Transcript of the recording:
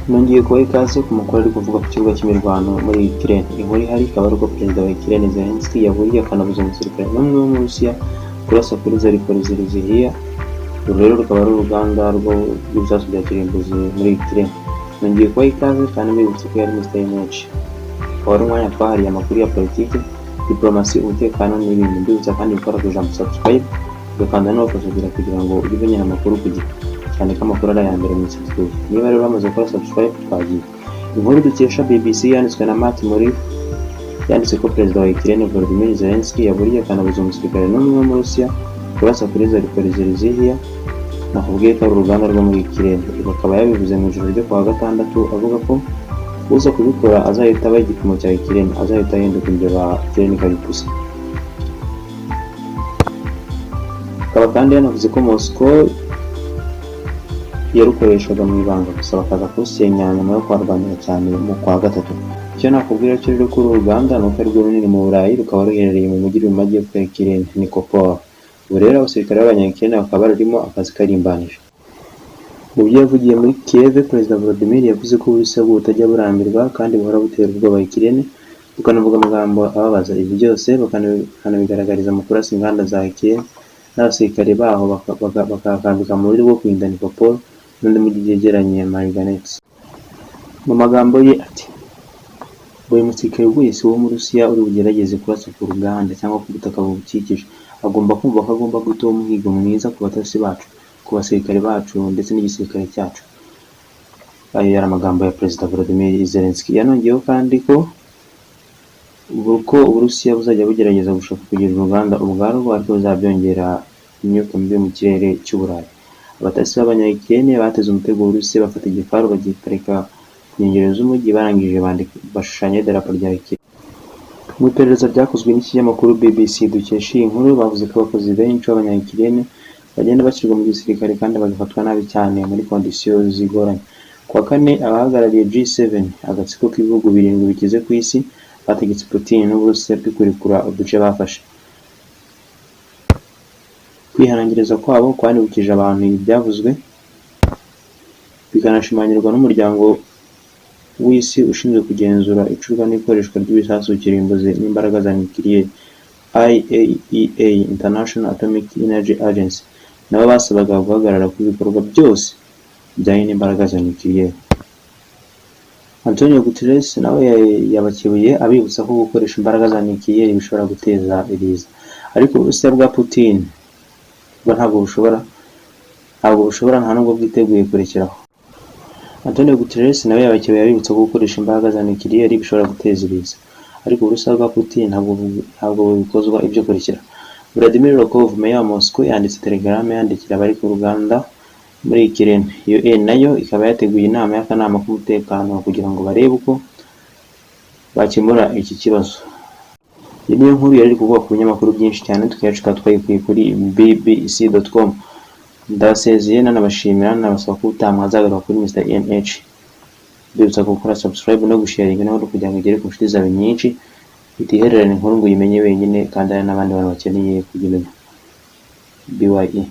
nongeye kubaha ikaze ku makuru ari kuvuga ku kibuga cy'imirwano muri Ukraine. Inkuru ihari ikaba ari uko Perezida wa Ukraine Zelensky yaburiye akanabuza umusirikare n'umwe wo mu Rusiya kurasa kuri Zaporizhzhia. Uru rero rukaba ari uruganda rw'ibisasu bya kirimbuzi muri Ukraine. Nongeye kubaha ikaze kandi mbibutsa ko yari Mr. Image. Akaba ari umwanya twahariye amakuru ya politiki, diplomasi, umutekano n'ibindi. Mbibutsa kandi gukora ku ijambo subscribe, ugakanda no kugira ngo ujye umenya amakuru ku gihe, cyane ko amakuru ari aya mbere mu isi tuzi. Niba rero bamaze gukora subscribe, twagiye. Inkuru dukesha BBC yanditswe na Matt Muri yanditse ko Perezida wa Ukraine Volodymyr Zelensky yaburiye akanabuza umusirikare n'umwe wo mu Rusiya kurasa kuri Zaporizhzhia. Nakubwiye ko ari uruganda rwo muri Ukraine. Bakaba yabivuze mu ijoro ryo kuwa gatandatu avuga ko uza kubikora azahita aba igipimo cya Ukraine, azahita ahinduka imbeba Ukraine ikabipfusa. Akaba kandi yanavuze ko Moscow yarukoreshaga mu ibanga gusa bakaza kusenya nyuma yo kwarwanira cyane mu kwa gatatu. Icyo nakubwira cyo rero kuri uruganda ni uko ari rwo runini mu Burayi, rukaba ruherereye mu mujyi mu majyepfo ya Ukraine, Nikopol. Ubu rero abasirikare b'abanya-Ukraine bakaba barimo akazi karimbanije. Mu byo yavugiye muri Kiev, Perezida Volodymyr yavuze ko Uburusiya butajya burambirwa kandi buhora butera ubwoba Ukraine, bukanavuga amagambo ababaza. Ibi byose bakanabigaragariza mu kurasa inganda za Ukraine n'abasirikare baho bakakambika mu buryo bwo kurinda Nikopol n'undi mujyi byegeranye Marganets. Mu magambo ye ati, buri musirikare wese wo mu Rusiya uri bugerageze kurasa ku ruganda cyangwa ku butaka bubukikije agomba kumva ko agomba guta umuhigo mwiza ku batasi bacu, ku basirikare bacu ndetse n'igisirikare cyacu. Ayo yari amagambo ya Perezida Volodymyr Zelensky. Yanongeyeho kandi ko Uburusiya buzajya bugerageza gushaka kugira uruganda ubwarwo ariko buzabyongera imyuka mibi mu kirere cy'Uburayi. Abatasi b'abanya-Ukraine bateze umutego w'Uburusiya, bafata igifaru bagiparika ku nkengero z'umujyi, barangije bashushanya idarapo rya Ukraine. Mu iperereza ryakozwe n'ikinyamakuru BBC dukesha iyi nkuru, bavuze ko abakozi benshi b'abanya-Ukraine bagenda bashyirwa mu gisirikare kandi bagafatwa nabi cyane muri kondisiyo zigoranye. Kuwa kane, abahagarariye G7, agatsiko k'ibihugu 7 bikize ku isi, bategetse Putin n'Uburusiya kwikurekura uduce bafashe. Kwihanangiriza kwabo kwanibukije abantu ibi byavuzwe, bikanashimangirwa n'umuryango w'isi ushinzwe kugenzura icurwa n'ikoreshwa ry'ibisasu kirimbuzi n'imbaraga za nukiliye, IAEA, International Atomic Energy Agency, nabo basabaga guhagarara ku bikorwa byose bijyanye n'imbaraga za nukiliye. Antonio Guterres nawe yabakebuye abibutsa ko gukoresha imbaraga za nukiliye bishobora guteza ibiza, ariko Uburusiya bwa Putin bwo ntabwo bushobora nta nubwo bwiteguye kurekeraho. Antonio Guterres nawe yabakebuye abibutsa ko gukoresha imbaraga za nukiliye bishobora guteza ibiza, ariko Uburusiya bwa Putin ntabwo bikozwa ibyo kurekera. Vladimir Rokov, meya wa Moscow, yanditse telegram yandikira abari ku ruganda muri Ukraine. UN nayo ikaba yateguye inama y'akanama k'umutekano kugira ngo barebe uko bakemura iki kibazo. Iyi niyo nkuru yari kuvuga ku binyamakuru byinshi cyane, tukayacuka twayikuye kuri bbc.com. Ndabasezeye nanabashimira, nabasaba ko utamwazagaruka kuri Mr. NH. Bibutsa gukora subscribe no gusharinga naho kugira ngo igere ku nshuti zawe nyinshi, itihererane inkuru ngo uyimenye wenyine kandi hari n'abandi bantu bakeneye kuyimenya. BYE.